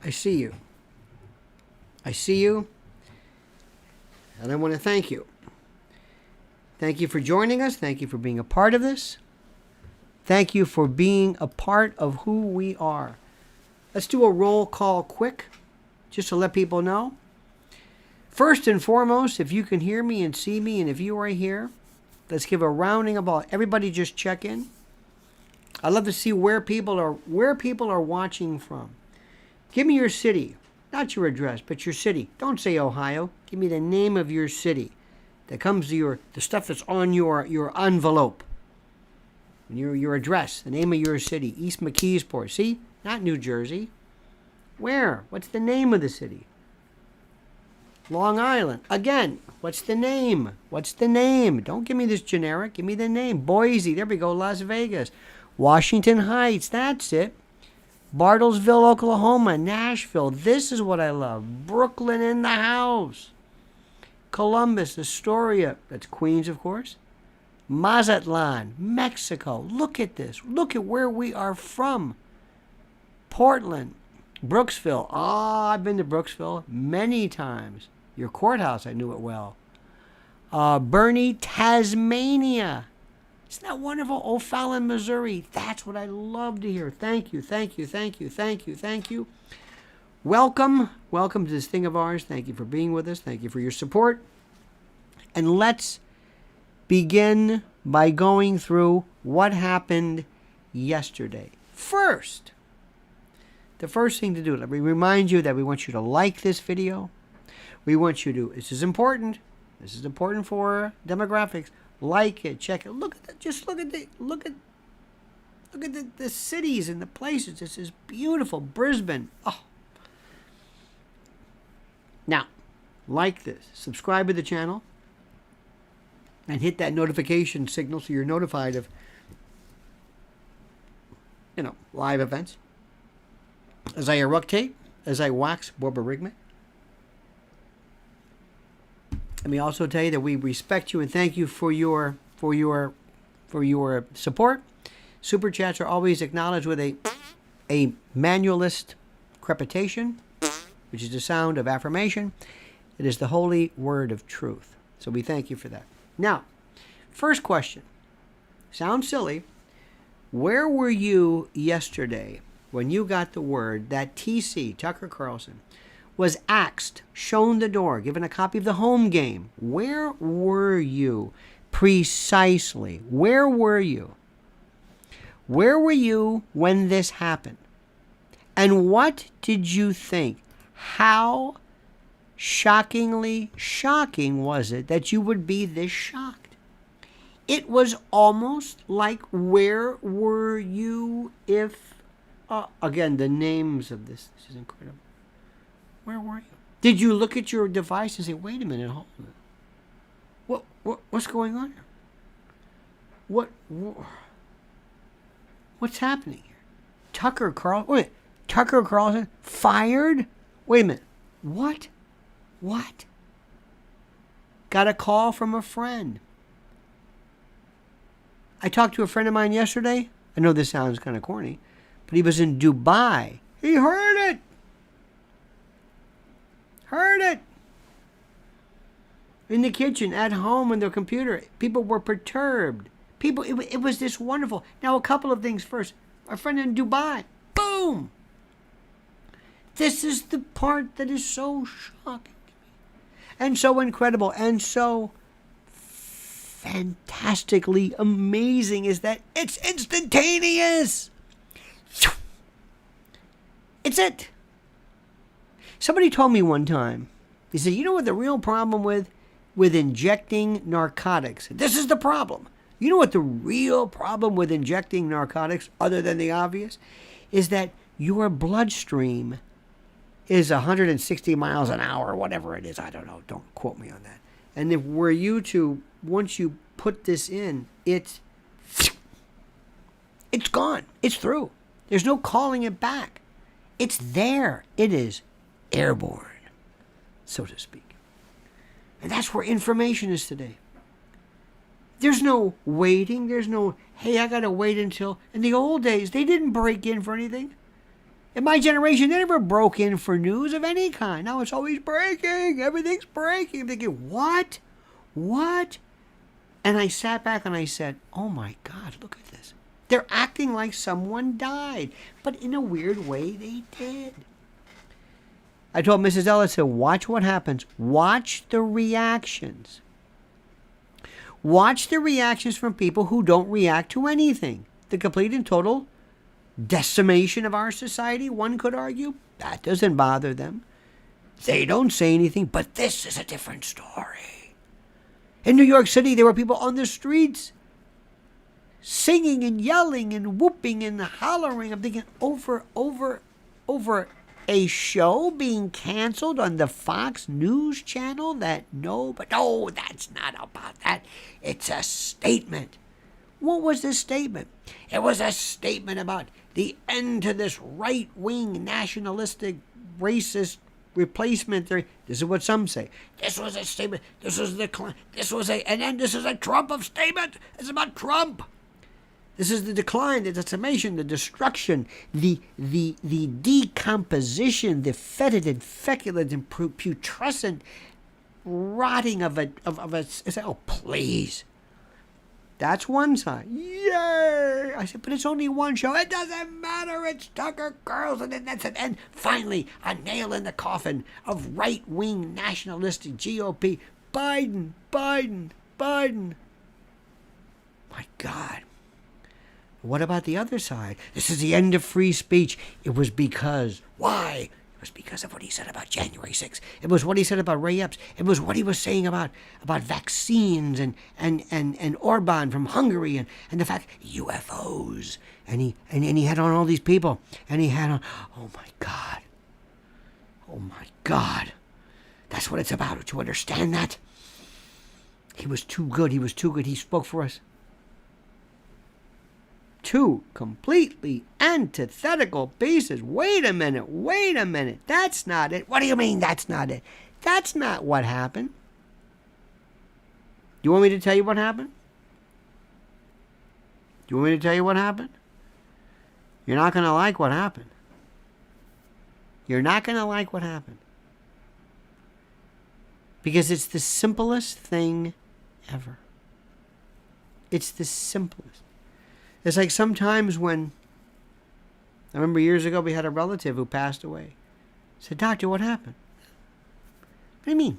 I see you. I see you. And I want to thank you. Thank you for joining us. Thank you for being a part of this. Thank you for being a part of who we are. Let's do a roll call quick, just to let people know. First and foremost, if you can hear me and see me, and if you are here, let's give a rounding of all. Everybody just check in. I'd love to see where people are watching from. Give me your city, not your address, but your city. Don't say Ohio. Give me the name of your city that comes to the stuff that's on your envelope. Your address, the name of your city, East McKeesport. See, not New Jersey. Where? What's the name of the city? Long Island. Again, what's the name? What's the name? Don't give me this generic. Give me the name. Boise. There we go. Las Vegas. Washington Heights. That's it. Bartlesville, Oklahoma. Nashville. This is what I love. Brooklyn in the house. Columbus. Astoria. That's Queens, of course. Mazatlan. Mexico. Look at this. Look at where we are from. Portland. Brooksville. I've been to Brooksville many times. Your courthouse, I knew it well. Bernie, Tasmania. Isn't that wonderful? O'Fallon, Missouri. That's what I love to hear. Thank you, thank you, thank you, thank you, thank you. Welcome. Welcome to this thing of ours. Thank you for being with us. Thank you for your support. And let's begin by going through what happened yesterday. First, the first thing to do, let me remind you that we want you to like this video. We want you to, this is important for demographics. Like it, check it. Look at that. Just look at the cities and the places. This is beautiful. Brisbane. Oh. Now, like this. Subscribe to the channel. And hit that notification signal so you're notified of, live events. As I eructate, as I wax Borborygme. Let me also tell you that we respect you and thank you for your support. Super chats are always acknowledged with a manualist crepitation, which is the sound of affirmation. It is the holy word of truth. So we thank you for that. Now, first question. Sounds silly. Where were you yesterday when you got the word that TC, Tucker Carlson, was axed, shown the door, given a copy of the home game? Where were you precisely? Where were you? Where were you when this happened? And what did you think? How shockingly shocking was it that you would be this shocked? It was almost like, where were you if... again, the names of this is incredible. Where were you? Did you look at your device and say, wait a minute, hold on. What's going on here? What's happening here? Tucker Carlson fired? Wait a minute. What? Got a call from a friend. I talked to a friend of mine yesterday. I know this sounds kind of corny, but he was in Dubai. He heard it. In the kitchen, at home, on their computer. People were perturbed. It was this wonderful. Now, a couple of things first. Our friend in Dubai. Boom! This is the part that is so shocking to me. And so incredible. And so fantastically amazing is that it's instantaneous. It's it. Somebody told me one time, he said, you know what the real problem with injecting narcotics, this is the problem. You know what the real problem with injecting narcotics, other than the obvious, is that your bloodstream is 160 miles an hour, whatever it is. I don't know. Don't quote me on that. And if were you to, once you put this in, it's gone. It's through. There's no calling it back. It's there. It is airborne, so to speak. And that's where information is today. There's no waiting. There's no, hey, I got to wait until... In the old days, they didn't break in for anything. In my generation, they never broke in for news of any kind. Now it's always breaking. Everything's breaking. I'm thinking, what? What? And I sat back and I said, oh my God, look at this. They're acting like someone died. But in a weird way, they did. I told Mrs. Ellis, I said, watch what happens. Watch the reactions. Watch the reactions from people who don't react to anything. The complete and total decimation of our society, one could argue, that doesn't bother them. They don't say anything, but this is a different story. In New York City, there were people on the streets singing and yelling and whooping and hollering. I'm thinking, over a show being canceled on the Fox News channel but no, that's not about that. It's a statement. What was this statement? It was a statement about the end to this right-wing, nationalistic, racist replacement theory. This is what some say. This was a statement. This was the decline. This is a Trump of statement. It's about Trump. This is the decline, the decimation, the destruction, the decomposition, the fetid and feculent and putrescent rotting of a. Oh, please. That's one side. Yay! I said, but it's only one show. It doesn't matter. It's Tucker Carlson, and that's it. And finally, a nail in the coffin of right-wing nationalistic GOP. Biden. My God. What about the other side? This is the end of free speech. It was because. Why? It was because of what he said about January 6th. It was what he said about Ray Epps. It was what he was saying about vaccines and Orban from Hungary and the fact UFOs. And he had on all these people. And he had on, oh my God. Oh my God. That's what it's about. Do you understand that? He was too good. He spoke for us. Two completely antithetical pieces. Wait a minute. That's not it. What do you mean that's not it? That's not what happened. You want me to tell you what happened? Do you want me to tell you what happened? You're not going to like what happened. You're not going to like what happened. Because it's the simplest thing ever. It's the simplest. It's like sometimes when, I remember years ago we had a relative who passed away. I said, doctor, what happened? What do you mean?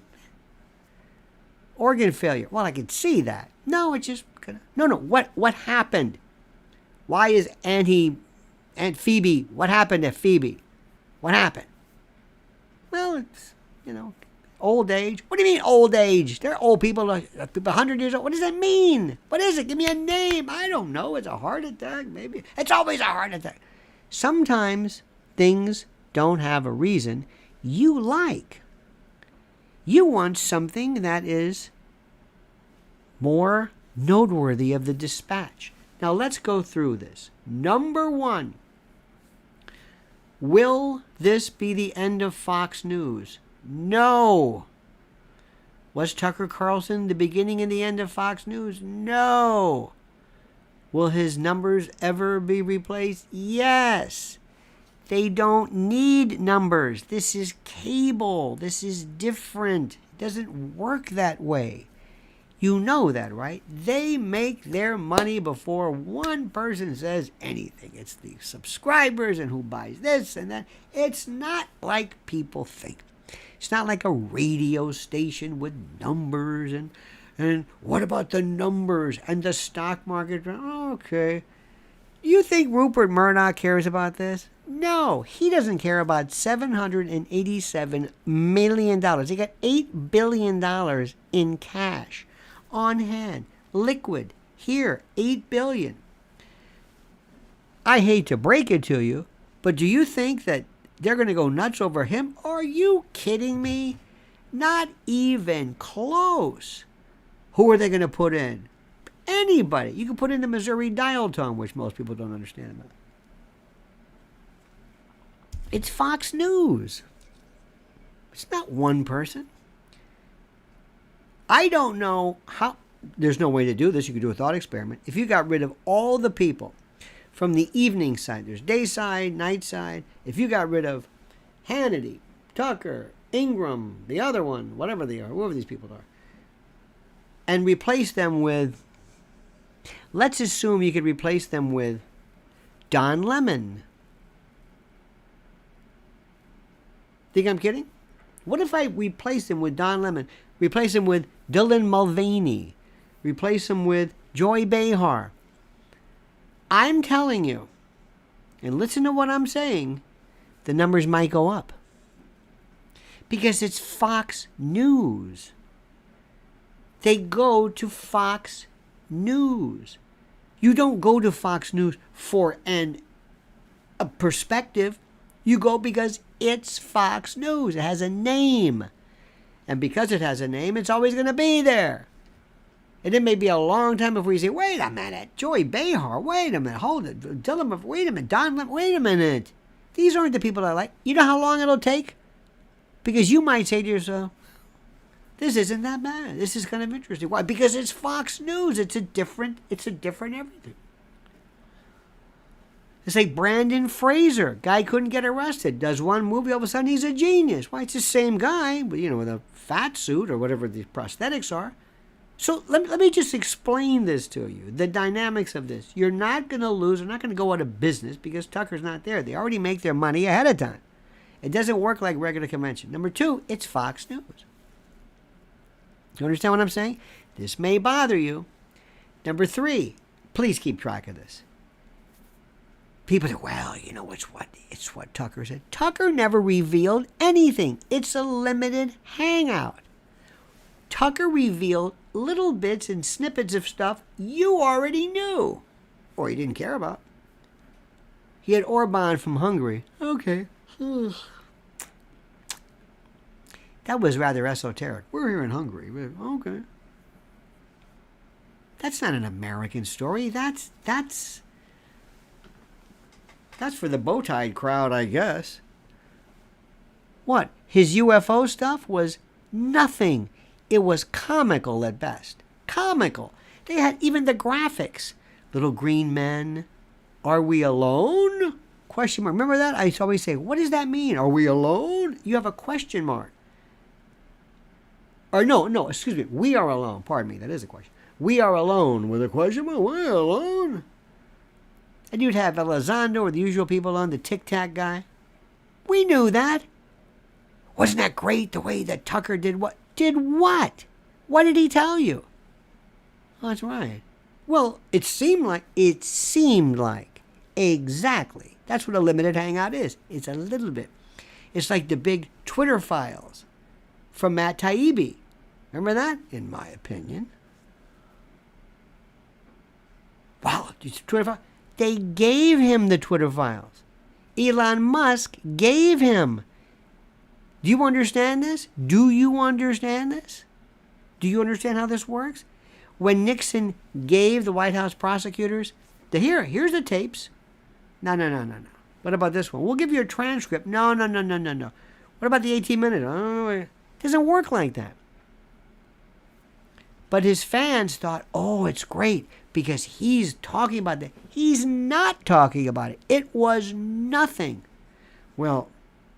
Organ failure. Well, I could see that. No, it just, no, what happened? Why is Aunt Phoebe, what happened to Phoebe? What happened? Well, it's, old age. What do you mean old age? They're old people, 100 years old. What does that mean? What is it? Give me a name. I don't know. It's a heart attack, maybe. It's always a heart attack. Sometimes things don't have a reason you like. You want something that is more noteworthy of the dispatch. Now let's go through this. Number one, will this be the end of Fox News? No. Was Tucker Carlson the beginning and the end of Fox News? No. Will his numbers ever be replaced? Yes. They don't need numbers. This is cable. This is different. It doesn't work that way. You know that, right? They make their money before one person says anything. It's the subscribers and who buys this and that. It's not like people think. It's not like a radio station with numbers and what about the numbers and the stock market? Oh, okay. You think Rupert Murdoch cares about this? No, he doesn't care about $787 million. He got $8 billion in cash on hand, liquid. Here, $8 billion. I hate to break it to you, but do you think that they're going to go nuts over him? Are you kidding me? Not even close. Who are they going to put in? Anybody. You can put in the Missouri dial tone, which most people don't understand about. It's Fox News. It's not one person. I don't know how. There's no way to do this. You could do a thought experiment. If you got rid of all the people from the evening side. There's day side, night side. If you got rid of Hannity, Tucker, Ingram, the other one, whatever they are, whoever these people are, and replace them with, let's assume you could replace them with Don Lemon. Think I'm kidding? What if I replace him with Don Lemon? Replace him with Dylan Mulvaney. Replace him with Joy Behar. I'm telling you, and listen to what I'm saying, the numbers might go up. Because it's Fox News. They go to Fox News. You don't go to Fox News for a perspective. You go because it's Fox News. It has a name. And because it has a name, it's always going to be there. And it may be a long time before you say, wait a minute, Joy Behar, wait a minute, hold it. Dylan, wait a minute, Don, wait a minute. These aren't the people I like. You know how long it'll take? Because you might say to yourself, this isn't that bad. This is kind of interesting. Why? Because it's Fox News. It's a different everything. It's like Brandon Fraser. Guy couldn't get arrested. Does one movie, all of a sudden he's a genius. Why? It's the same guy, but with a fat suit or whatever the prosthetics are. So let me just explain this to you, the dynamics of this. You're not going to lose. They're not going to go out of business because Tucker's not there. They already make their money ahead of time. It doesn't work like regular convention. Number two, it's Fox News. You understand what I'm saying? This may bother you. Number three, please keep track of this. People say, well, it's what Tucker said. Tucker never revealed anything. It's a limited hangout. Tucker revealed little bits and snippets of stuff you already knew, or you didn't care about. He had Orban from Hungary. Okay. That was rather esoteric. We're here in Hungary. Okay. That's not an American story. That's for the bow-tied crowd, I guess. What? His UFO stuff was nothing. It was comical at best. Comical. They had even the graphics. Little green men. Are we alone? Question mark. Remember that? I always say, what does that mean? Are we alone? You have a question mark. Or no, excuse me. We are alone. Pardon me. That is a question. We are alone with a question mark. We're alone. And you'd have Elizondo or the usual people on, the Tic Tac guy. We knew that. Wasn't that great the way that Tucker did what? Did what? What did he tell you? Oh, that's right. Well, it seemed like. Exactly. That's what a limited hangout is. It's a little bit. It's like the big Twitter files from Matt Taibbi. Remember that? In my opinion. Wow, these Twitter files. They gave him the Twitter files. Elon Musk gave him. Do you understand this? Do you understand this? Do you understand how this works? When Nixon gave the White House prosecutors here's the tapes. No. What about this one? We'll give you a transcript. No. What about the 18 minutes? Oh, it doesn't work like that. But his fans thought, oh, it's great because he's talking about that. He's not talking about it. It was nothing. Well,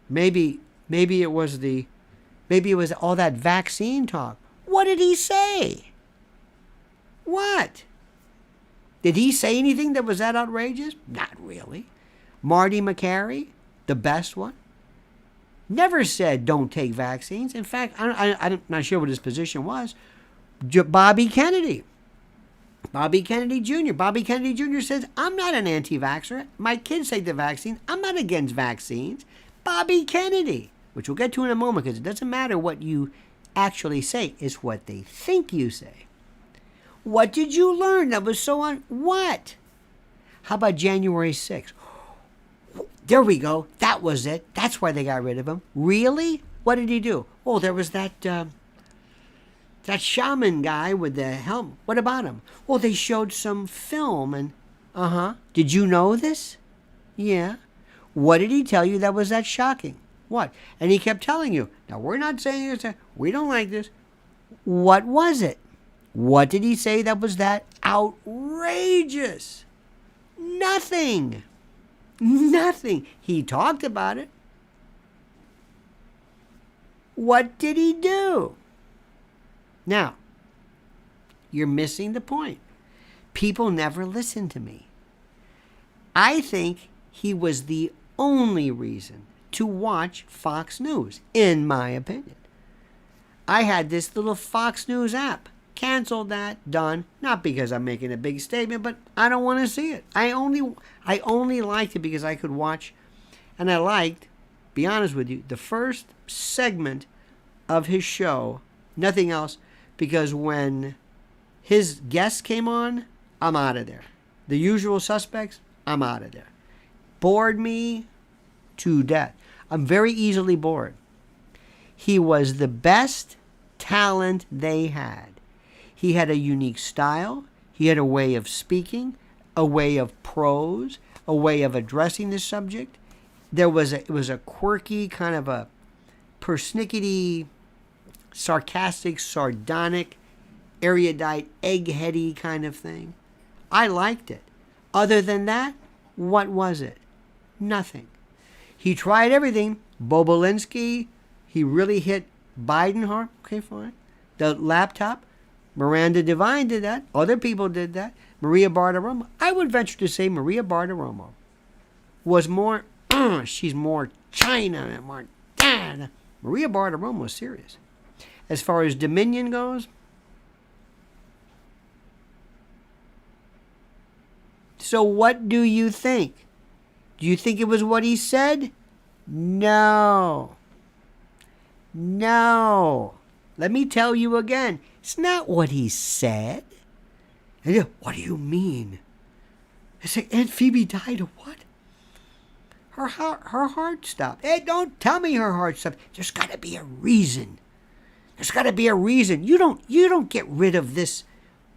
maybe it was all that vaccine talk. What did he say? What? Did he say anything that was that outrageous? Not really. Marty McCary, the best one, never said don't take vaccines. In fact, I'm not sure what his position was. Bobby Kennedy Jr. Bobby Kennedy Jr. says, I'm not an anti-vaxxer. My kids take the vaccine. I'm not against vaccines. Bobby Kennedy, which we'll get to in a moment because it doesn't matter what you actually say. It's what they think you say. What did you learn that was so what? How about January 6th? There we go. That was it. That's why they got rid of him. Really? What did he do? Oh, there was that shaman guy with the helmet. What about him? Well, they showed some film and, Did you know this? Yeah. What did he tell you that was that shocking? What? And he kept telling you, now we're not saying this, we don't like this. What was it? What did he say that was that outrageous? Nothing. Nothing. He talked about it. What did he do? Now, you're missing the point. People never listen to me. I think he was the only reason to watch Fox News, in my opinion. I had this little Fox News app. Canceled that, done. Not because I'm making a big statement, but I don't want to see it. I only liked it because I could watch, and I liked, be honest with you, the first segment of his show, nothing else, because when his guests came on, I'm out of there. The usual suspects, I'm out of there. Bored me to death. I'm very easily bored. He was the best talent they had. He had a unique style. He had a way of speaking, a way of prose, a way of addressing the subject. It was a quirky, kind of a persnickety, sarcastic, sardonic, erudite, eggheady kind of thing. I liked it. Other than that, what was it? Nothing. He tried everything. Bobulinski, he really hit Biden hard. Okay, fine. The laptop, Miranda Devine did that. Other people did that. Maria Bartiromo. I would venture to say Maria Bartiromo was more, she's more China and more, Maria Bartiromo was serious. As far as Dominion goes, so what do you think? Do you think it was what he said? No. No. Let me tell you again. It's not what he said. What do you mean? I say, Aunt Phoebe died of what? Her heart stopped. Hey, don't tell me her heart stopped. There's got to be a reason. There's got to be a reason. You don't get rid of this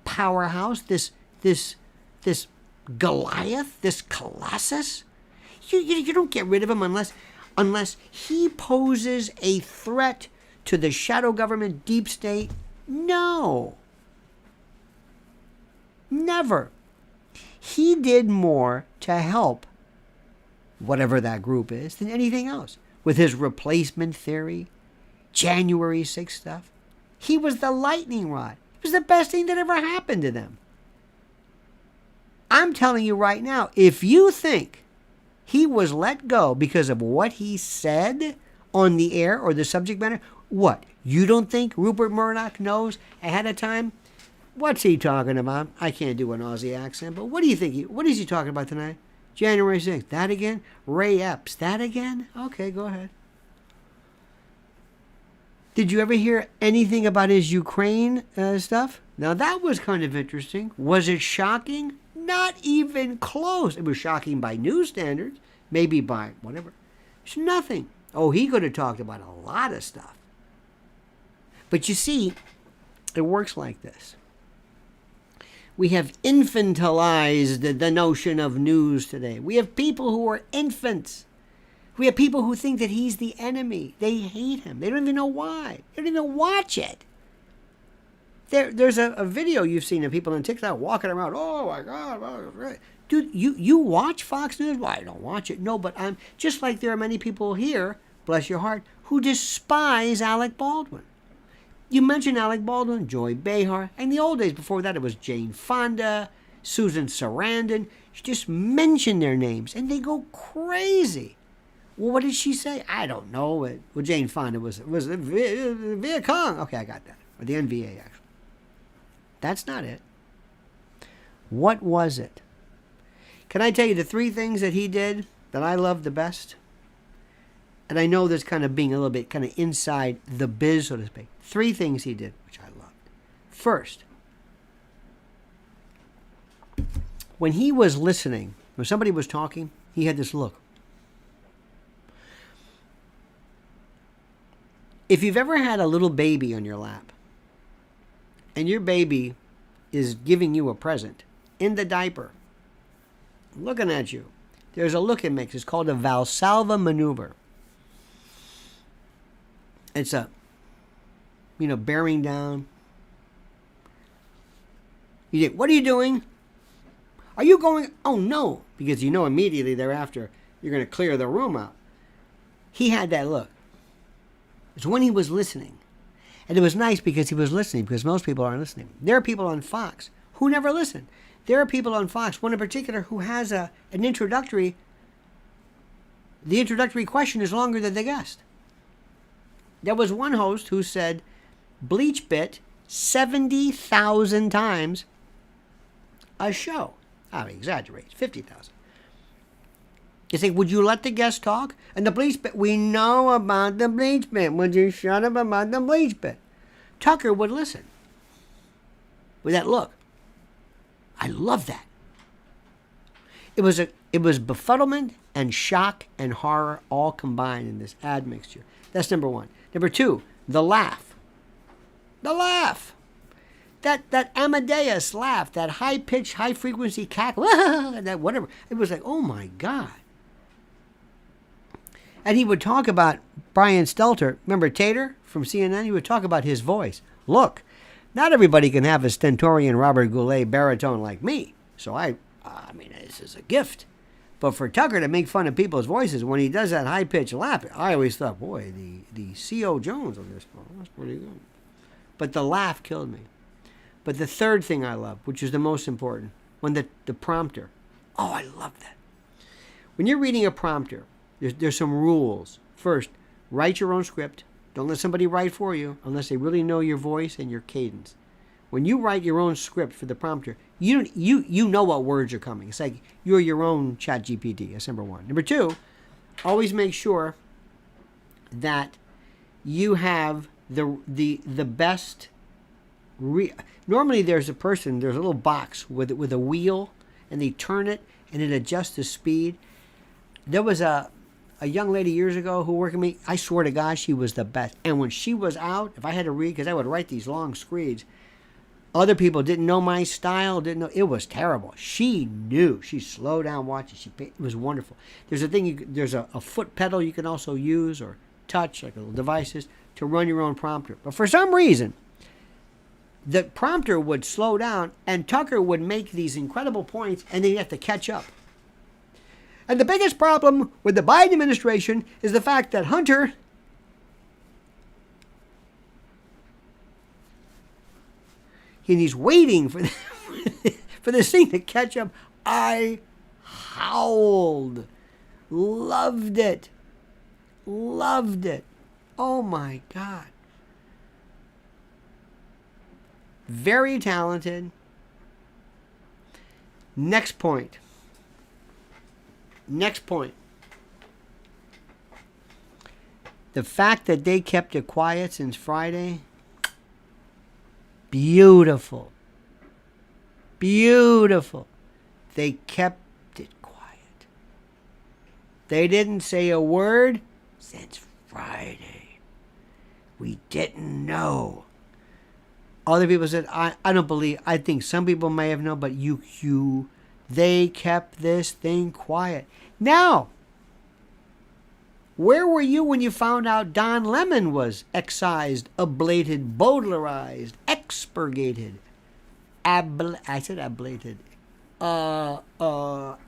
powerhouse, this Goliath, this Colossus. You don't get rid of him unless he poses a threat to the shadow government, deep state. No. Never. He did more to help whatever that group is than anything else. With his replacement theory, January 6th stuff. He was the lightning rod. It was the best thing that ever happened to them. I'm telling you right now, if you think he was let go because of what he said on the air or the subject matter, what? You don't think Rupert Murdoch knows ahead of time? What's he talking about? I can't do an Aussie accent, but what do you think? What is he talking about tonight? January 6th. That again? Ray Epps. That again? Okay, go ahead. Did you ever hear anything about his Ukraine stuff? Now, that was kind of interesting. Was it shocking? Not even close. It was shocking by news standards. Maybe by whatever. It's nothing. Oh, he could have talked about a lot of stuff. But you see, it works like this. We have infantilized the notion of news today. We have people who are infants. We have people who think that he's the enemy. They hate him. They don't even know why. They don't even watch it. There's a video you've seen of people on TikTok walking around. Oh, my God. Dude, you watch Fox News? Well, I don't watch it. No, but I'm just like there are many people here, bless your heart, who despise Alec Baldwin. You mention Alec Baldwin, Joy Behar. In the old days, before that, it was Jane Fonda, Susan Sarandon. You just mention their names, and they go crazy. Well, what did she say? I don't know. Well, Jane Fonda was the Viet Cong. Okay, I got that. Or the NVA, actually. That's not it. What was it? Can I tell you the three things that he did that I love the best? And I know this kind of being a little bit kind of inside the biz, so to speak. Three things he did, which I loved. First, when he was listening, when somebody was talking, he had this look. If you've ever had a little baby on your lap, and your baby is giving you a present in the diaper, looking at you, there's a look it makes. It's called a Valsalva maneuver. It's a, bearing down. You think, what are you doing? Are you going? Oh, no. Because you know immediately thereafter you're going to clear the room out. He had that look. It's when he was listening. And it was nice because he was listening, because most people aren't listening. There are people on Fox who never listen. There are people on Fox, one in particular, who has an introductory. The introductory question is longer than the guest. There was one host who said bleach bit 70,000 times a show. I exaggerate, 50,000. You say, would you let the guest talk? And the bleach bit, we know about the bleach bit. Would you shut up about the bleach bit? Tucker would listen with that look. I love that. It was befuddlement and shock and horror all combined in this admixture. That's number one. Number two, the laugh. The laugh. That Amadeus laugh, that high-pitched, high-frequency cackle, that whatever. It was like, oh my God. And he would talk about Brian Stelter. Remember Tater from CNN? He would talk about his voice. Look, not everybody can have a stentorian Robert Goulet baritone like me. So I mean, this is a gift. But for Tucker to make fun of people's voices when he does that high-pitched laugh, I always thought, boy, the C.O. Jones on this one, that's pretty good. But the laugh killed me. But the third thing I love, which is the most important, when the prompter. Oh, I love that. When you're reading a prompter, there's some rules. First, write your own script. Don't let somebody write for you unless they really know your voice and your cadence. When you write your own script for the prompter, you know what words are coming. It's like you're your own chat GPT. That's number one. Number two, always make sure that you have the best. Normally there's a little box with a wheel, and they turn it and it adjusts the speed. There was a young lady years ago who worked with me. I swear to God, she was the best. And when she was out, if I had to read, because I would write these long screeds, other people didn't know my style, didn't know. It was terrible. She knew. She slowed down watching. It was wonderful. There's a thing. There's a foot pedal you can also use or touch, like little devices, to run your own prompter. But for some reason, the prompter would slow down, and Tucker would make these incredible points, and then you have to catch up. And the biggest problem with the Biden administration is the fact that Hunter and he's waiting for this thing to catch up. I howled. Loved it. Loved it. Oh my God. Very talented. Next point. The fact that they kept it quiet since Friday. Beautiful. Beautiful. They kept it quiet. They didn't say a word since Friday. We didn't know. Other people said, I don't believe, I think some people may have known, but they kept this thing quiet. Now, where were you when you found out Don Lemon was excised, ablated, Baudelarized, expurgated,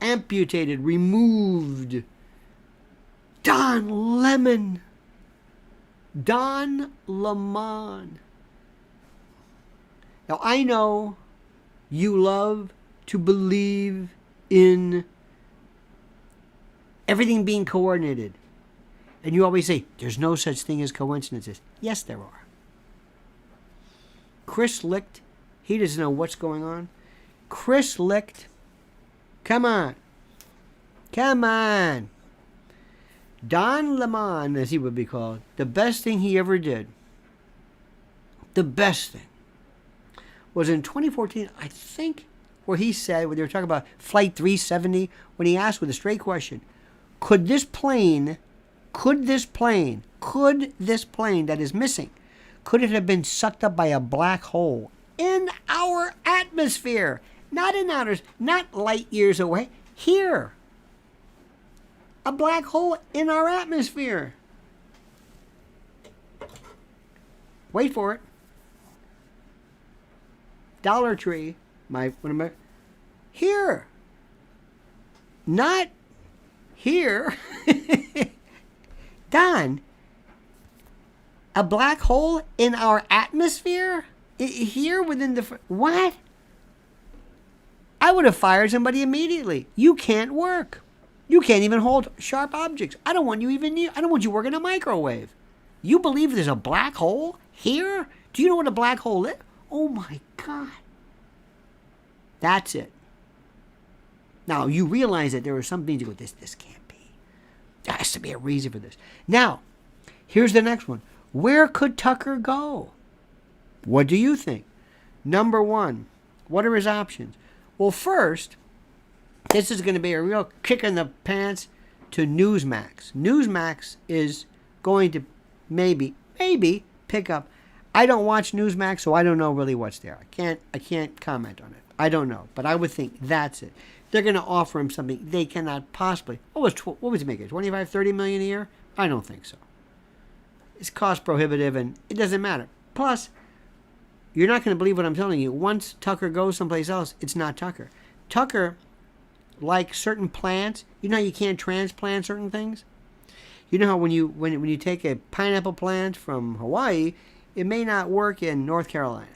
amputated, removed? Don Lemon. Don Lemon. Now, I know you love to believe in everything being coordinated. And you always say, there's no such thing as coincidences. Yes, there are. Chris Licht, he doesn't know what's going on. Chris Licht, come on. Come on. Don Lemon, as he would be called, the best thing he ever did, the best thing, was in 2014, I think, where he said, when they were talking about Flight 370, when he asked with a straight question, could this plane that is missing, could it have been sucked up by a black hole in our atmosphere? Not in outer, not light years away. Here. A black hole in our atmosphere. Wait for it. Dollar Tree, here. Not here. Don, a black hole in our atmosphere? Here within the... What? I would have fired somebody immediately. You can't work. You can't even hold sharp objects. I don't want you working a microwave. You believe there's a black hole here? Do you know what a black hole is? Oh my God. That's it. Now, you realize that there are some things you go, this can't be. There has to be a reason for this. Now, here's the next one. Where could Tucker go? What do you think? Number one, what are his options? Well, first, this is going to be a real kick in the pants to Newsmax. Newsmax is going to maybe pick up. I don't watch Newsmax, so I don't know really what's there. I can't comment on it. I don't know, but I would think that's it. They're going to offer him something they cannot possibly. What was he making? 25, 30 million a year? I don't think so. It's cost prohibitive, and it doesn't matter. Plus, you're not going to believe what I'm telling you. Once Tucker goes someplace else, it's not Tucker. Tucker, like certain plants, you know how you can't transplant certain things? You know how when you take a pineapple plant from Hawaii, it may not work in North Carolina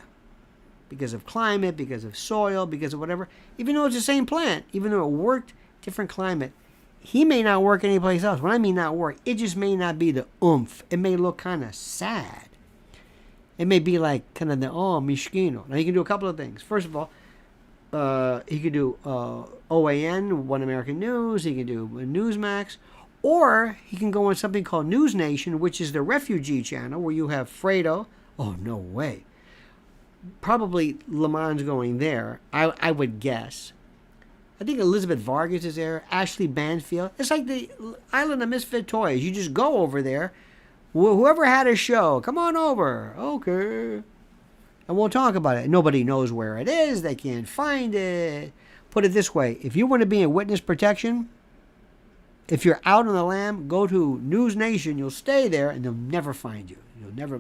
because of climate, because of soil, because of whatever. Even though it's the same plant, even though it worked, different climate, he may not work anyplace else. When I mean not work, it just may not be the oomph. It may look kind of sad. It may be like kind of the, mishkino. Now, he can do a couple of things. First of all, he could do OAN, One American News. He can do Newsmax. Or he can go on something called LionelNation, which is the refugee channel where you have Fredo. Oh, no way. Probably Le Mans going there, I would guess. I think Elizabeth Vargas is there. Ashley Banfield. It's like the Island of Misfit Toys. You just go over there. Whoever had a show, come on over. Okay. And we'll talk about it. Nobody knows where it is. They can't find it. Put it this way. If you want to be in witness protection, if you're out on the lam, go to NewsNation. You'll stay there, and they'll never find you. You'll never...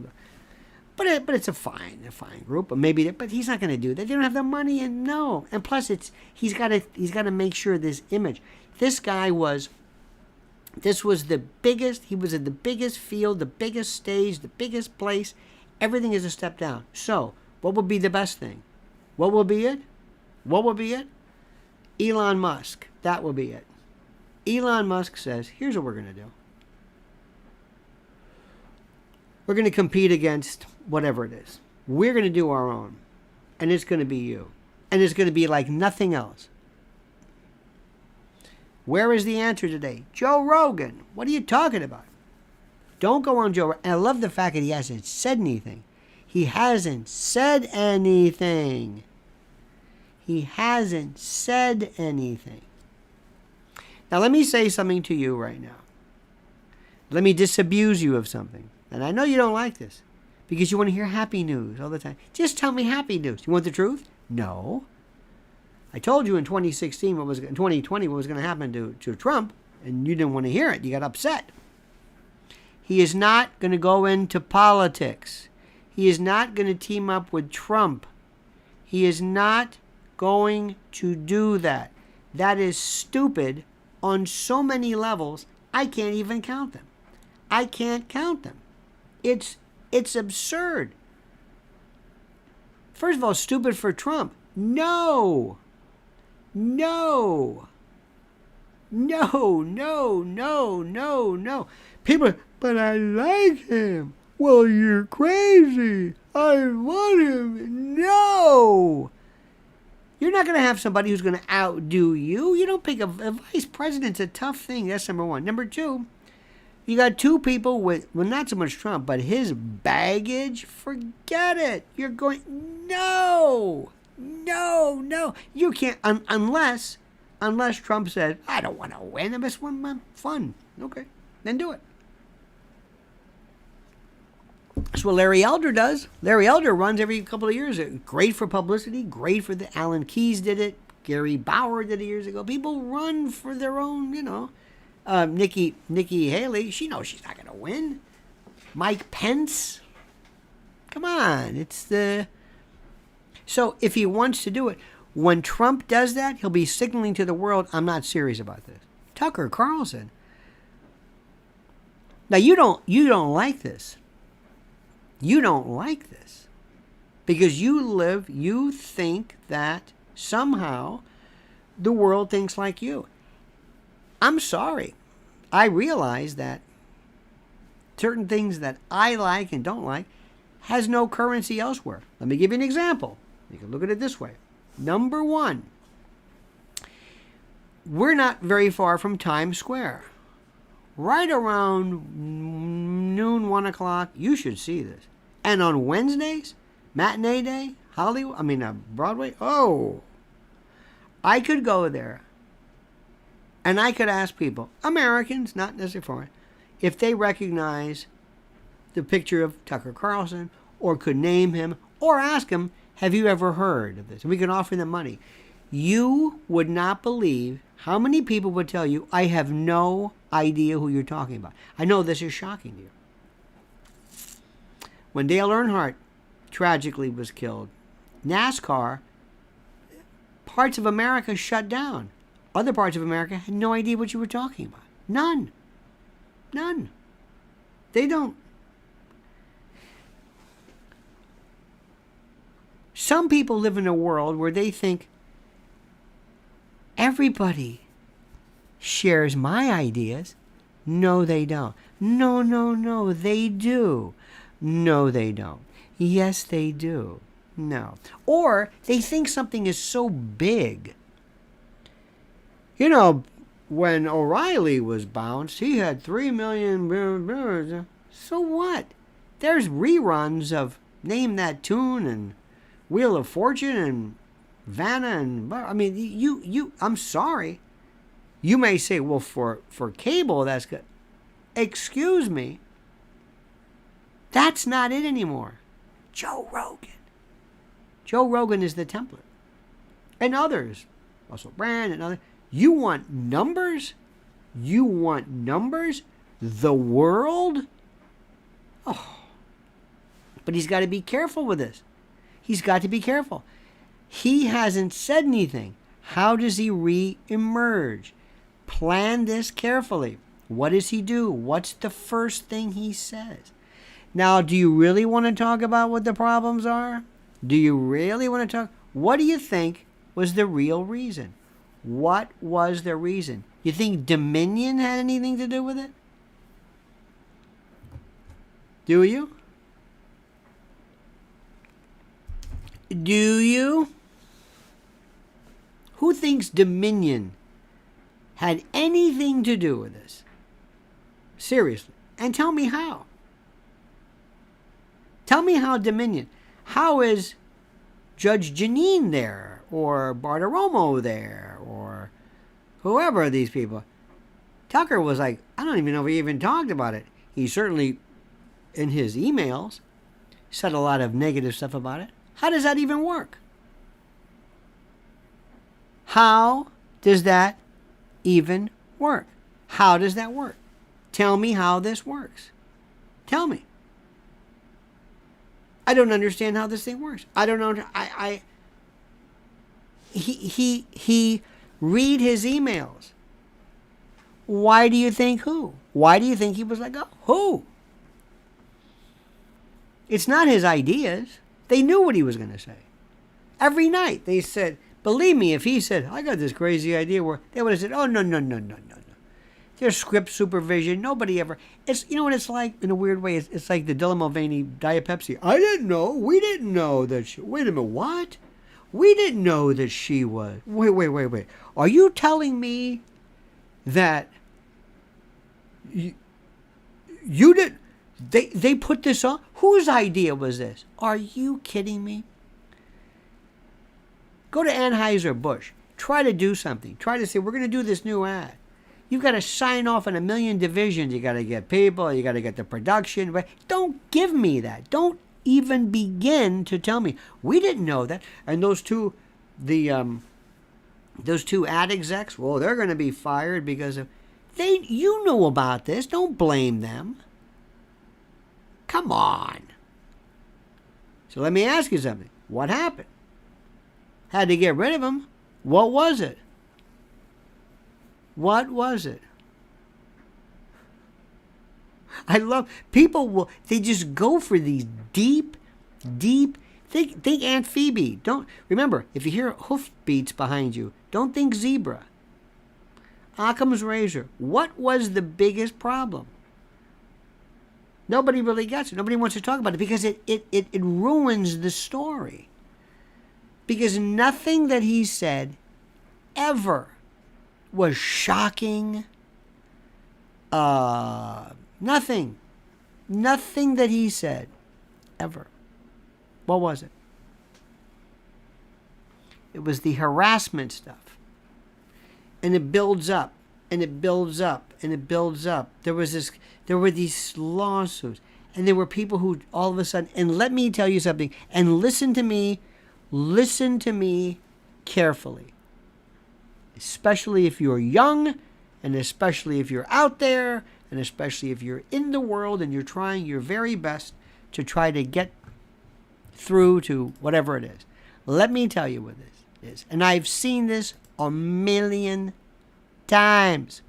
But it's a fine group. But he's not going to do that. They don't have the money, and no. And plus, he's got to make sure this image. This guy was... This was the biggest, he was in the biggest field, the biggest stage, the biggest place. Everything is a step down. So, what would be the best thing? What will be it? What will be it? Elon Musk. That will be it. Elon Musk says, here's what we're going to do. We're going to compete against whatever it is. We're going to do our own. And it's going to be you. And it's going to be like nothing else. Where is the answer today? Joe Rogan. What are you talking about? Don't go on Joe Rogan. And I love the fact that he hasn't said anything. He hasn't said anything. He hasn't said anything. Now let me say something to you right now. Let me disabuse you of something. And I know you don't like this because you want to hear happy news all the time. Just tell me happy news. You want the truth? No. I told you in 2020 what was going to happen to Trump, and you didn't want to hear it. You got upset. He is not going to go into politics. He is not going to team up with Trump. He is not going to do that. That is stupid on so many levels, I can't even count them. I can't count them. It's absurd. First of all, stupid for Trump. No. People, but I like him. Well, you're crazy. I want him. No. You're not going to have somebody who's going to outdo you. You don't pick a vice president's a tough thing. That's number one. Number two, you got two people with, well, not so much Trump, but his baggage. Forget it. You're going, no. You can't, unless Trump says, I don't want to win. I just want my fun. Okay, then do it. That's what Larry Elder does. Larry Elder runs every couple of years. Great for publicity. Great for the Alan Keyes did it. Gary Bauer did it years ago. People run for their own, Nikki Haley, she knows she's not going to win. Mike Pence. Come on. So if he wants to do it, When Trump does that, he'll be signaling to the world, I'm not serious about this. Tucker Carlson. Now, you don't like this. You don't like this. Because you think that somehow the world thinks like you. I'm sorry. I realize that certain things that I like and don't like has no currency elsewhere. Let me give you an example. You can look at it this way. Number one, we're not very far from Times Square. Right around noon, 1 o'clock, you should see this. And on Wednesdays, matinee day, Broadway, I could go there and I could ask people, Americans, not necessarily foreign, if they recognize the picture of Tucker Carlson or could name him or ask him, have you ever heard of this? And we can offer them money. You would not believe how many people would tell you, I have no idea who you're talking about. I know this is shocking to you. When Dale Earnhardt tragically was killed, NASCAR, parts of America shut down. Other parts of America had no idea what you were talking about. None. They don't. Some people live in a world where they think everybody shares my ideas. No, they don't. No, they do. No, they don't. Yes, they do. No. Or they think something is so big. You know, when O'Reilly was bounced, he had 3 million. So what? There's reruns of Name That Tune and Wheel of Fortune and Vanna and I'm sorry. You may say, well, for cable, that's good. Excuse me. That's not it anymore. Joe Rogan. Joe Rogan is the template. And others. Russell Brand and others. You want numbers? You want numbers? The world? Oh. But he's got to be careful with this. He's got to be careful. He hasn't said anything. How does he re-emerge? Plan this carefully. What does he do? What's the first thing he says? Now, do you really want to talk about what the problems are? Do you really want to talk? What do you think was the real reason? What was the reason? You think Dominion had anything to do with it? Do you? Do you? Who thinks Dominion had anything to do with this? Seriously. And tell me how. Tell me how Dominion. How is Judge Janine there? Or Bartiromo there? Or whoever of these people? Tucker was like, I don't even know if he even talked about it. He certainly, in his emails, said a lot of negative stuff about it. How does that even work? How does that even work? How does that work? Tell me how this works. Tell me. I don't understand how this thing works. I don't know. He read his emails. Why do you think who? Why do you think he was like, oh, who? It's not his ideas. They knew what he was going to say. Every night they said, believe me, if he said, I got this crazy idea, where they would have said, oh, no. There's script supervision. Nobody ever. It's, you know what it's like in a weird way? It's like the Dylan Mulvaney Diet Pepsi. I didn't know. We didn't know that she. Wait a minute. What? We didn't know that she was. Wait. Are you telling me that you did? They put this on? Whose idea was this? Are you kidding me? Go to Anheuser-Busch. Try to do something. Try to say, we're going to do this new ad. You've got to sign off on a million divisions. You got to get people. You got to get the production. But don't give me that. Don't even begin to tell me. We didn't know that. And those two ad execs, well, they're going to be fired because of... You know about this. Don't blame them. Come on. So let me ask you something. What happened? had to get rid of him. What was it? What was it? I love people they just go for these deep think Aunt Phoebe. Don't remember, if you hear hoof beats behind you, don't think zebra. Occam's razor. What was the biggest problem? Nobody really gets it. Nobody wants to talk about it because it ruins the story. Because nothing that he said ever was shocking. Nothing that he said ever. What was it? It was the harassment stuff. And it builds up, and it builds up, and it builds up. There were these lawsuits, and there were people who all of a sudden, and let me tell you something, and listen to me carefully. Especially if you're young, and especially if you're out there, and especially if you're in the world and you're trying your very best to try to get through to whatever it is. Let me tell you what this is. And I've seen this a million times.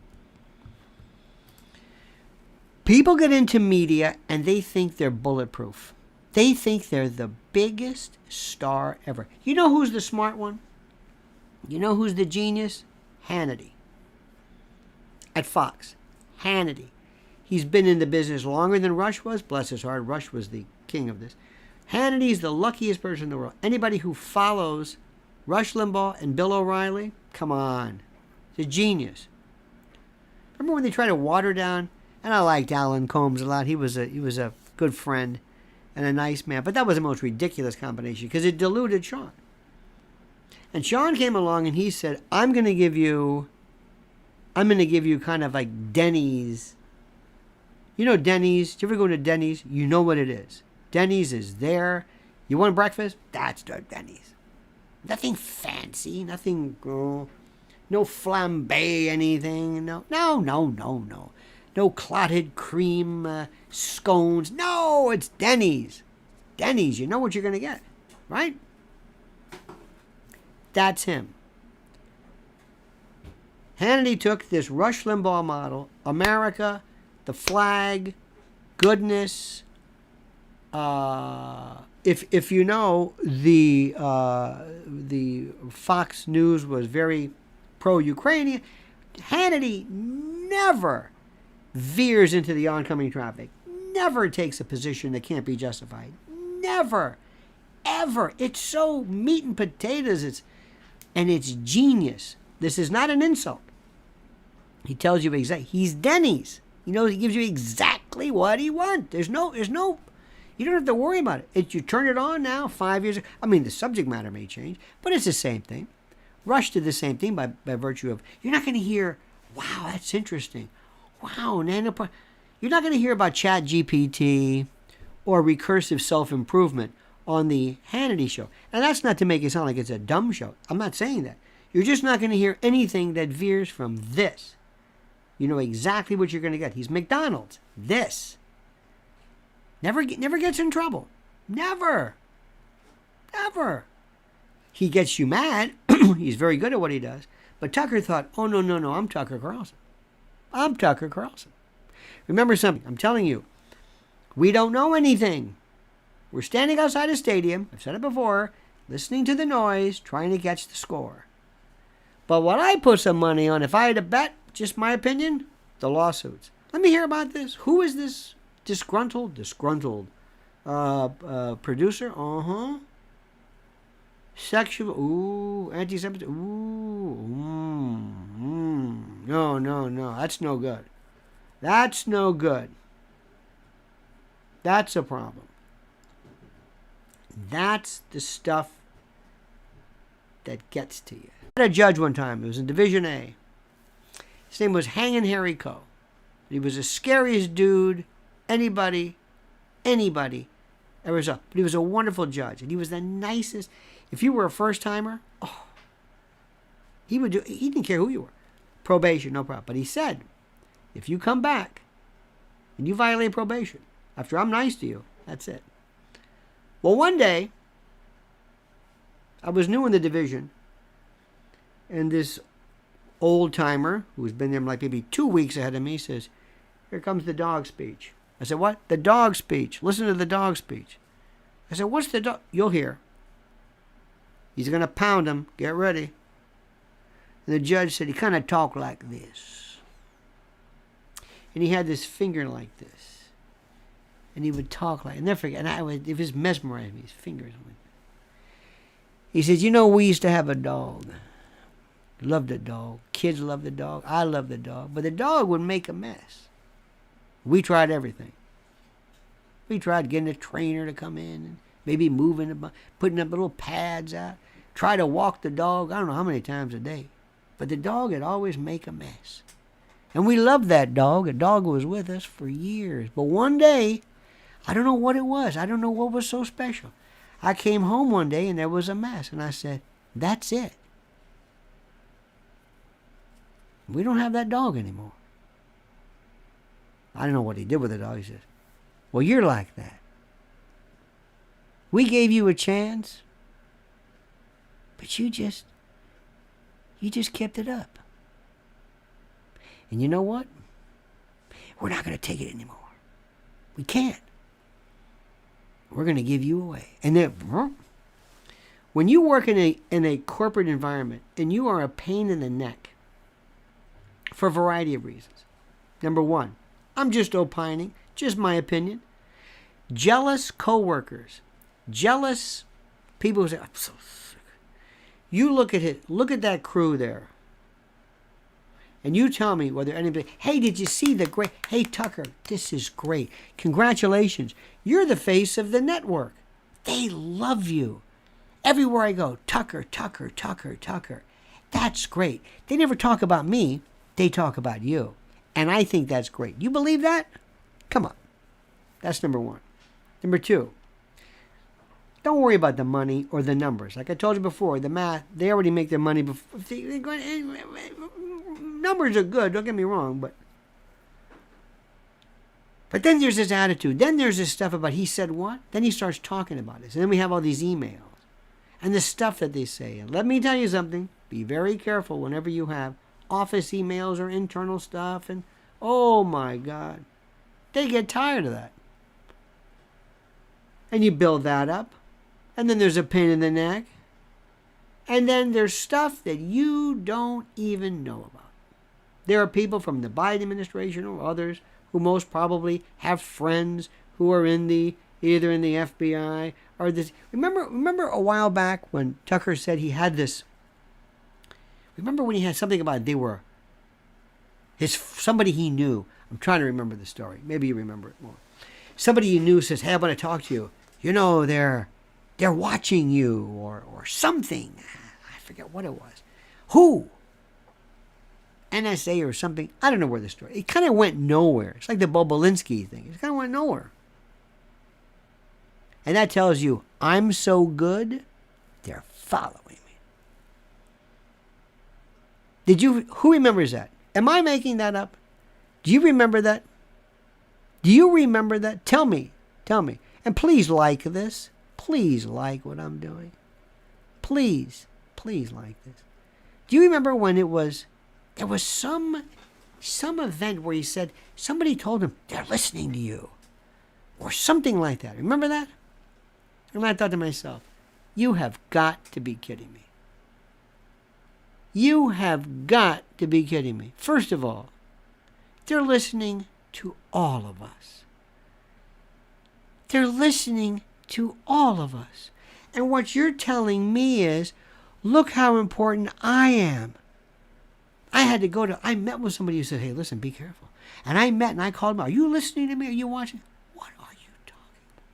People get into media and they think they're bulletproof. They think they're the biggest star ever. You know who's the smart one? You know who's the genius? Hannity. At Fox. Hannity. He's been in the business longer than Rush was. Bless his heart, Rush was the king of this. Hannity's the luckiest person in the world. Anybody who follows Rush Limbaugh and Bill O'Reilly, come on. He's a genius. Remember when they tried to water down? And I liked Alan Combs a lot. He was a good friend and a nice man. But that was the most ridiculous combination because it diluted Sean. And Sean came along and he said, I'm going to give you kind of like Denny's. You know Denny's? Do you ever go to Denny's? You know what it is. Denny's is there. You want breakfast? That's the Denny's. Nothing fancy. Nothing, no flambe anything. No. No clotted cream scones. No, it's Denny's. Denny's, you know what you're going to get, right? That's him. Hannity took this Rush Limbaugh model, America, the flag, goodness. If you know, the Fox News was very pro-Ukrainian. Hannity never veers into the oncoming traffic. Never takes a position that can't be justified. Never, ever. It's so meat and potatoes. It's genius. This is not an insult. He tells you exactly. He's Denny's. He gives you exactly what he wants. There's no. You don't have to worry about it. You turn it on now, 5 years. I mean, the subject matter may change, but it's the same thing. Rush did the same thing by virtue of, you're not going to hear, wow, that's interesting. Wow, you're not going to hear about Chat GPT or recursive self-improvement on the Hannity show. And that's not to make it sound like it's a dumb show. I'm not saying that. You're just not going to hear anything that veers from this. You know exactly what you're going to get. He's McDonald's. This. Never gets in trouble. Never. Never. He gets you mad. He's very good at what he does. But Tucker thought, oh, no, I'm Tucker Carlson. I'm Tucker Carlson. Remember something. I'm telling you. We don't know anything. We're standing outside a stadium. I've said it before. Listening to the noise. Trying to catch the score. But what I put some money on, if I had to bet, just my opinion, the lawsuits. Let me hear about this. Who is this disgruntled producer? Sexual, anti-Semitic, no, that's no good. That's no good. That's a problem. That's the stuff that gets to you. I had a judge one time. It was in Division A. His name was Hangin' Harry Coe. He was the scariest dude anybody ever saw. But he was a wonderful judge, and he was the nicest. If you were a first-timer, he didn't care who you were. Probation, no problem. But he said, if you come back and you violate probation, after I'm nice to you, that's it. Well, one day, I was new in the division, and this old-timer, who's been there like maybe 2 weeks ahead of me, says, here comes the dog speech. I said, what? The dog speech. Listen to the dog speech. I said, what's the dog? You'll hear. He's going to pound him. Get ready. And the judge said he kind of talked like this. And he had this finger like this. And he would talk like, and never forget, and it was mesmerizing me, his fingers. He said, you know, we used to have a dog. Loved the dog. Kids loved the dog. I loved the dog. But the dog would make a mess. We tried everything. We tried getting a trainer to come in and maybe moving, putting up little pads out. Try to walk the dog, I don't know how many times a day. But the dog would always make a mess. And we loved that dog. The dog was with us for years. But one day, I don't know what it was. I don't know what was so special. I came home one day and there was a mess. And I said, that's it. We don't have that dog anymore. I don't know what he did with the dog. He says, well, you're like that. We gave you a chance, but you just kept it up. And you know what? We're not going to take it anymore. We can't. We're going to give you away. And then, when you work in a corporate environment and you are a pain in the neck for a variety of reasons. Number one, I'm just opining, just my opinion. Jealous coworkers, jealous people who say, I'm so sick. You look at it, look at that crew there. And you tell me whether anybody, hey, did you see the great, hey, Tucker, this is great. Congratulations. You're the face of the network. They love you. Everywhere I go, Tucker, Tucker, Tucker, Tucker. That's great. They never talk about me. They talk about you. And I think that's great. You believe that? Come on. That's number one. Number two, don't worry about the money or the numbers. Like I told you before, the math, they already make their money before. Numbers are good, don't get me wrong, but then there's this attitude. Then there's this stuff about he said what? Then he starts talking about this. And then we have all these emails and the stuff that they say. And let me tell you something. Be very careful whenever you have office emails or internal stuff. And oh my God, they get tired of that. And you build that up. And then there's a pain in the neck. And then there's stuff that you don't even know about. There are people from the Biden administration or others who most probably have friends who are either in the FBI or this. Remember a while back when Tucker said he had this. Remember when he had something about somebody he knew. I'm trying to remember the story. Maybe you remember it more. Somebody you knew says, hey, I want to talk to you. You know, they're watching you or something. I forget what it was. Who? NSA or something. I don't know where the story. It kind of went nowhere. It's like the Bobolinsky thing. It kind of went nowhere. And that tells you, I'm so good, they're following me. Who remembers that? Am I making that up? Do you remember that? Do you remember that? Tell me. And please like this. Please like what I'm doing. Please like this. Do you remember when there was some event where he said, somebody told him, they're listening to you. Or something like that. Remember that? And I thought to myself, you have got to be kidding me. You have got to be kidding me. First of all, they're listening to all of us. They're listening to all of us. And what you're telling me is, look how important I am. I met with somebody who said, hey, listen, be careful. And I called him, are you listening to me? Are you watching? What are you talking about?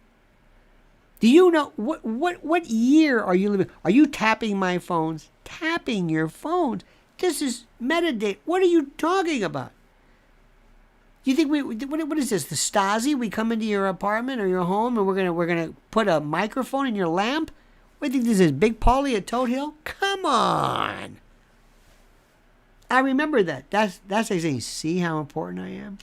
Do you know, what year are you living? Are you tapping my phones? Tapping your phones? This is metadata. What are you talking about? You think what is this? The Stasi? We come into your apartment or your home and we're gonna put a microphone in your lamp? What do you think this is? Big Paulie at Toad Hill? Come on! I remember that. That's like saying, see how important I am?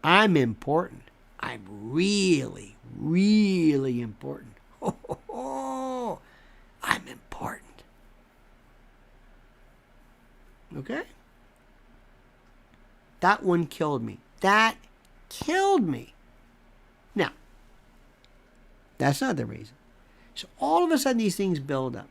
I'm important. I'm really, really important. I'm important. Okay? That one killed me. That killed me. Now, that's not the reason. So all of a sudden these things build up.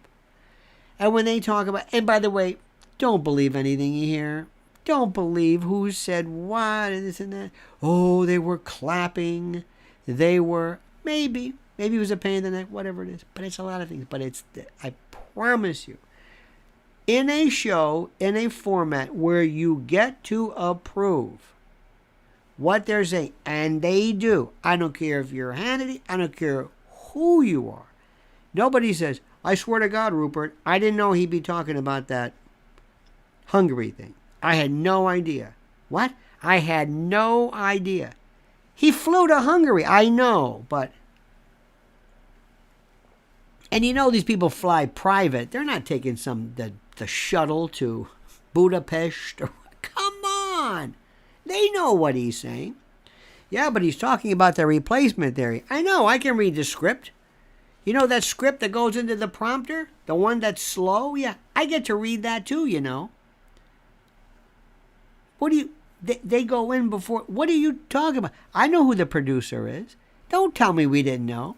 And when they talk about, and by the way, don't believe anything you hear. Don't believe who said what and this and that. Oh, they were clapping. They were, maybe it was a pain in the neck, whatever it is. But it's a lot of things. But I promise you, in a show, in a format where you get to approve what they're saying, and they do. I don't care if you're Hannity. I don't care who you are. Nobody says, I swear to God, Rupert, I didn't know he'd be talking about that Hungary thing. I had no idea. What? I had no idea. He flew to Hungary. I know, but... And you know these people fly private. They're not taking the shuttle to Budapest. Come on. They know what he's saying. Yeah, but he's talking about the replacement theory. I know. I can read the script. You know that script that goes into the prompter? The one that's slow? Yeah, I get to read that too, you know. What do you... They go in before... What are you talking about? I know who the producer is. Don't tell me we didn't know.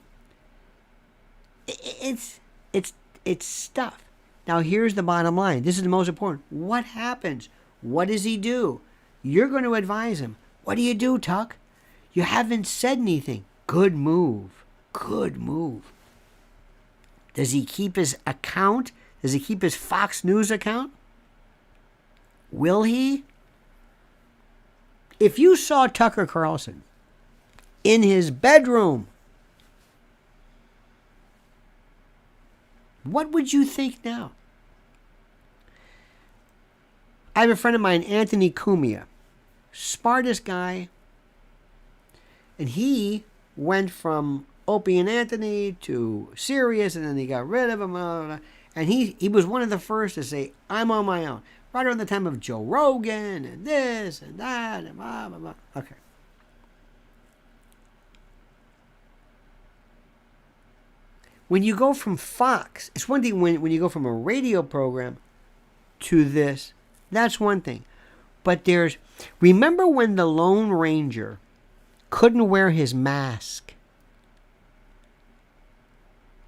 It's stuff. Now, here's the bottom line. This is the most important. What happens? What does he do? You're going to advise him. What do you do, Tuck? You haven't said anything. Good move. Good move. Does he keep his account? Does he keep his Fox News account? Will he? If you saw Tucker Carlson in his bedroom, what would you think now? I have a friend of mine, Anthony Cumia, smartest guy, and he went from Opie and Anthony to Sirius, and then he got rid of him, and he was one of the first to say, I'm on my own. Right around the time of Joe Rogan, and this, and that, and blah, blah, blah. Okay. When you go from Fox, it's one thing when you go from a radio program to this, that's one thing. But remember when the Lone Ranger couldn't wear his mask?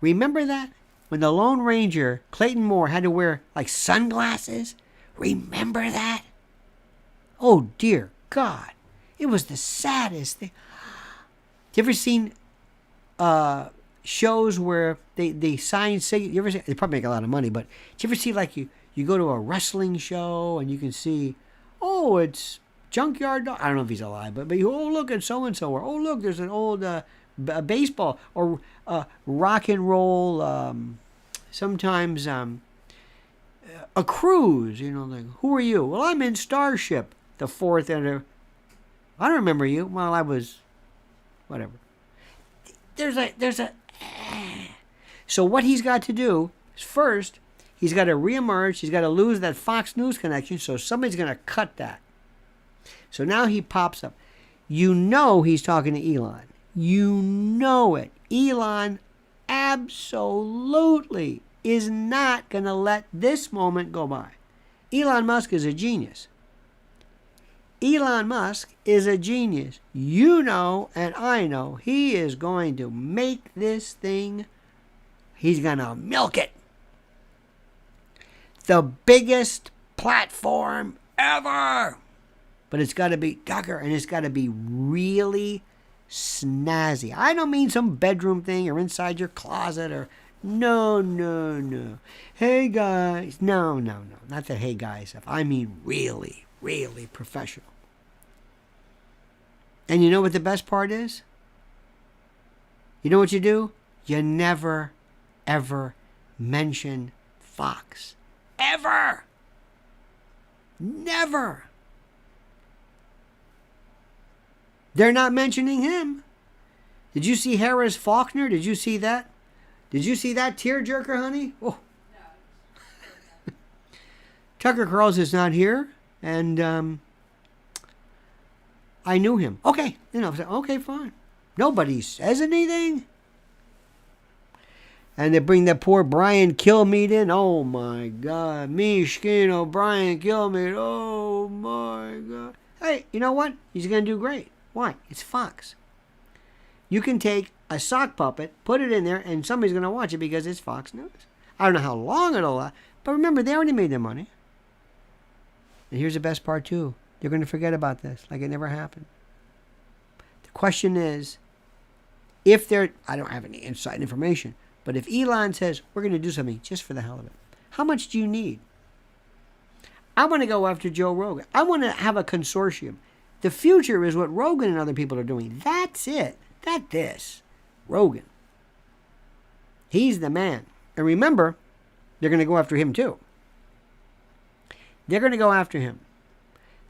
Remember that? When the Lone Ranger, Clayton Moore, had to wear like sunglasses? Remember that? Oh dear God. It was the saddest thing. You ever seen shows where they sign you ever see, they probably make a lot of money, but did you ever see like you go to a wrestling show and you can see, oh, it's Junkyard Dog. I don't know if he's alive, but oh, look at so and so, or oh, look, there's an old baseball, or rock and roll, sometimes a cruise, you know, like, who are you? Well, I'm in Starship, the fourth, and I don't remember you. Well, I was whatever. There's a so what he's got to do is, first, he's got to reemerge. He's got to lose that Fox News connection, so somebody's going to cut that. So now he pops up. You know he's talking to Elon. You know it. Elon absolutely is not going to let this moment go by. Elon Musk is a genius. Elon Musk is a genius. You know, and I know, he is going to make this thing, he's going to milk it. The biggest platform ever. But it's got to be Tucker, and it's got to be really snazzy. I don't mean some bedroom thing or inside your closet or no. Hey guys. No. Not the hey guys stuff. I mean really, really professional. And you know what the best part is? You know what you do? You never, ever mention Fox. Ever. Never. They're not mentioning him. Did you see Harris Faulkner? Did you see that? Did you see that tearjerker, honey? Oh. No. Tucker Carlson's not here, and I knew him. Okay, okay, fine. Nobody says anything. And they bring that poor Brian Kilmeade in. Oh my God. Mishkino, Brian Kilmeade. Oh my God. Hey, you know what? He's going to do great. Why? It's Fox. You can take a sock puppet, put it in there, and somebody's going to watch it because it's Fox News. I don't know how long it'll last, but remember, they already made their money. And here's the best part, too. They're going to forget about this like it never happened. The question is, if they're, I don't have any inside information, but if Elon says, we're going to do something just for the hell of it, how much do you need? I want to go after Joe Rogan. I want to have a consortium. The future is what Rogan and other people are doing. That's it. Not this. Rogan. He's the man. And remember, they're going to go after him too. They're going to go after him.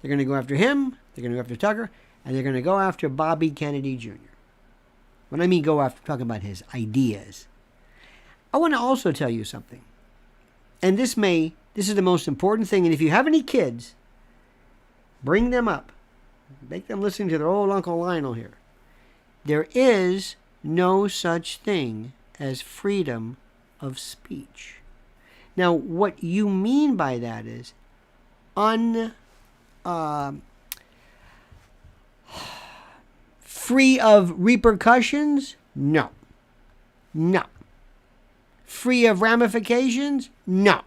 They're going to go after him. They're going to go after Tucker. And they're going to go after Bobby Kennedy Jr. When I mean go after, I'm talking about his ideas. I want to also tell you something. And this is the most important thing. And if you have any kids, bring them up. Make them listen to their old Uncle Lionel here. There is no such thing as freedom of speech. Now, what you mean by that is free of repercussions? No. No. Free of ramifications? No.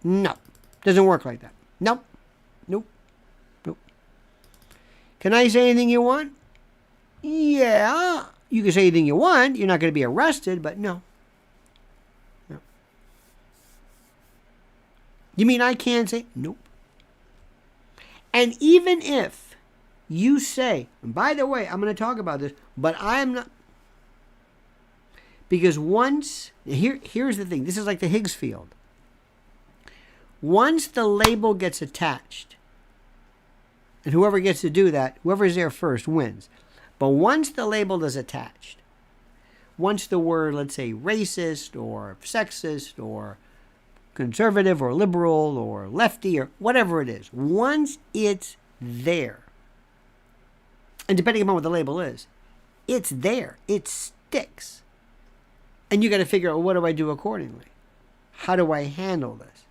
No. Doesn't work like that. Nope. Nope. Nope. Can I say anything you want? Yeah. You can say anything you want. You're not going to be arrested, but no. No. You mean I can't say? Nope. And even if you say, and by the way, I'm going to talk about this, but I'm not. Because once, here's the thing. This is like the Higgs field. Once the label gets attached, and whoever gets to do that, whoever's there first wins. But once the label is attached, once the word, let's say, racist or sexist or conservative or liberal or lefty or whatever it is, once it's there, and depending upon what the label is, it's there. It sticks. And you got to figure out, what do I do accordingly? How do I handle this?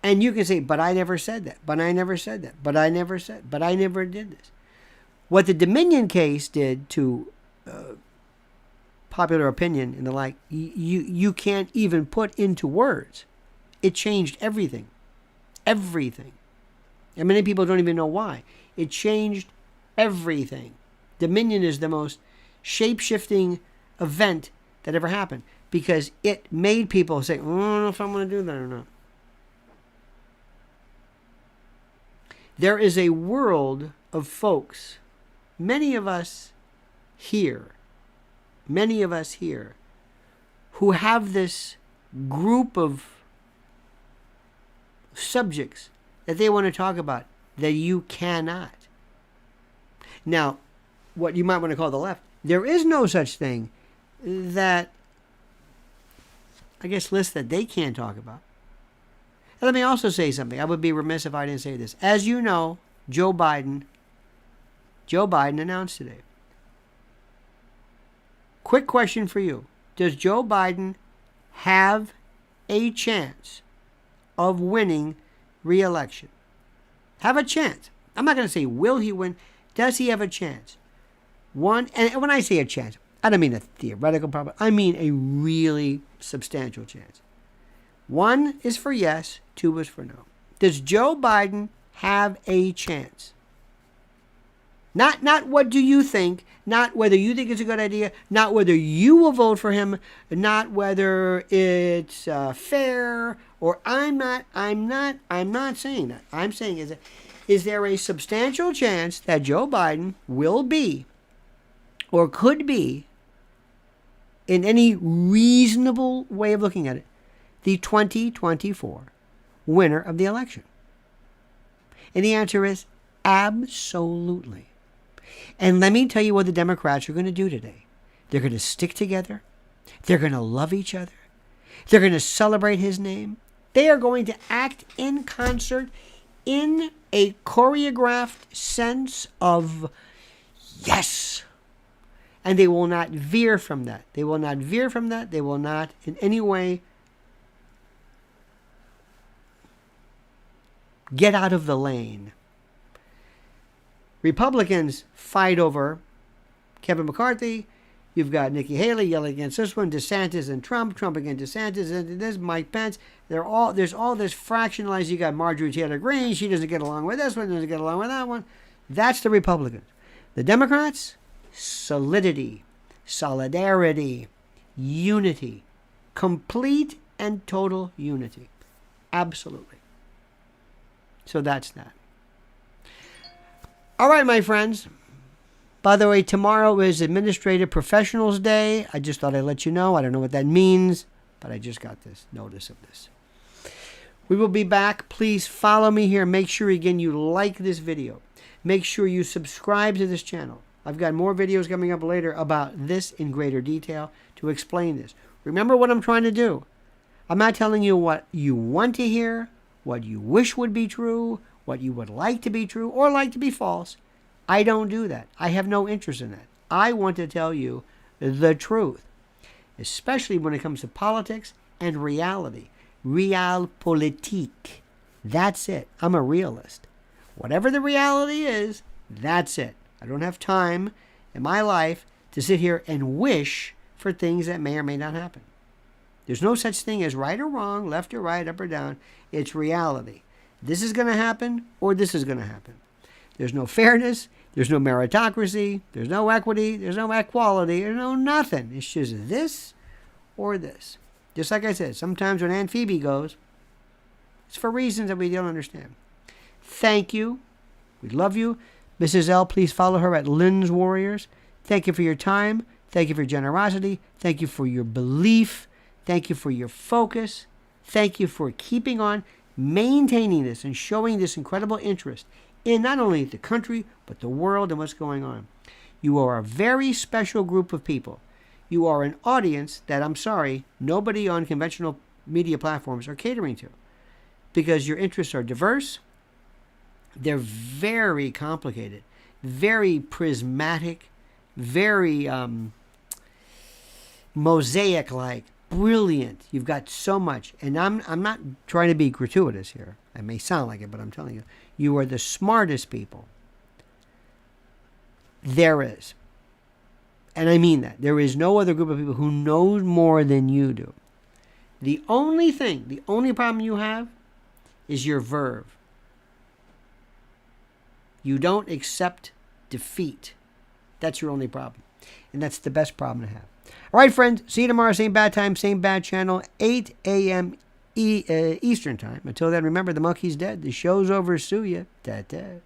And you can say, but I never said that. But I never said that. But I never said. But I never did this. What the Dominion case did to popular opinion and the like, you can't even put into words. It changed everything. Everything. And many people don't even know why. It changed everything. Dominion is the most shape-shifting event that ever happened, because it made people say, I don't know if I'm going to do that or not. There is a world of folks, many of us here, who have this group of subjects that they want to talk about that you cannot. Now, what you might want to call the left, there is no such thing that, I guess, lists that they can't talk about. And let me also say something. I would be remiss if I didn't say this. As you know, Joe Biden announced today. Quick question for you. Does Joe Biden have a chance of winning re-election? Have a chance. I'm not going to say will he win. Does he have a chance? One, and when I say a chance, I don't mean a theoretical problem. I mean a really substantial chance. 1 is for yes, 2 is for no. Does Joe Biden have a chance? Not what do you think, not whether you think it's a good idea, not whether you will vote for him, not whether it's fair, or I'm not saying that. I'm saying is there a substantial chance that Joe Biden will be or could be, in any reasonable way of looking at it, the 2024 winner of the election? And the answer is absolutely. And let me tell you what the Democrats are going to do today. They're going to stick together. They're going to love each other. They're going to celebrate his name. They are going to act in concert in a choreographed sense of yes. And they will not veer from that. They will not veer from that. They will not in any way get out of the lane. Republicans fight over Kevin McCarthy. You've got Nikki Haley yelling against this one, DeSantis and Trump against DeSantis, and this Mike Pence. There's all this fractionalized. You got Marjorie Taylor Greene. She doesn't get along with this one, doesn't get along with that one. That's the Republicans. The Democrats, solidity, solidarity, unity, complete and total unity. Absolutely. So that's that. All right, my friends. By the way, tomorrow is Administrative Professionals Day. I just thought I'd let you know. I don't know what that means, but I just got this notice of this. We will be back. Please follow me here. Make sure, again, you like this video. Make sure you subscribe to this channel. I've got more videos coming up later about this in greater detail to explain this. Remember what I'm trying to do. I'm not telling you what you want to hear, what you wish would be true, what you would like to be true or like to be false. I don't do that. I have no interest in that. I want to tell you the truth, especially when it comes to politics and reality. Realpolitik. That's it. I'm a realist. Whatever the reality is, that's it. I don't have time in my life to sit here and wish for things that may or may not happen. There's no such thing as right or wrong, left or right, up or down. It's reality. This is going to happen or this is going to happen. There's no fairness. There's no meritocracy. There's no equity. There's no equality. There's no nothing. It's just this or this. Just like I said, sometimes when Aunt Phoebe goes, it's for reasons that we don't understand. Thank you. We love you. Mrs. L, please follow her at Lynn's Warriors. Thank you for your time. Thank you for your generosity. Thank you for your belief. Thank you for your focus. Thank you for keeping on, maintaining this, and showing this incredible interest in not only the country, but the world and what's going on. You are a very special group of people. You are an audience that, I'm sorry, nobody on conventional media platforms are catering to, because your interests are diverse. They're very complicated, very prismatic, very mosaic-like, brilliant. You've got so much. And I'm not trying to be gratuitous here. I may sound like it, but I'm telling you, you are the smartest people there is. And I mean that. There is no other group of people who knows more than you do. The only problem you have is your verve. You don't accept defeat. That's your only problem. And that's the best problem to have. All right, friends. See you tomorrow. Same bad time, same bad channel, 8 a.m. Eastern time. Until then, remember, the monkey's dead. The show's over. Sue ya. Ta-ta.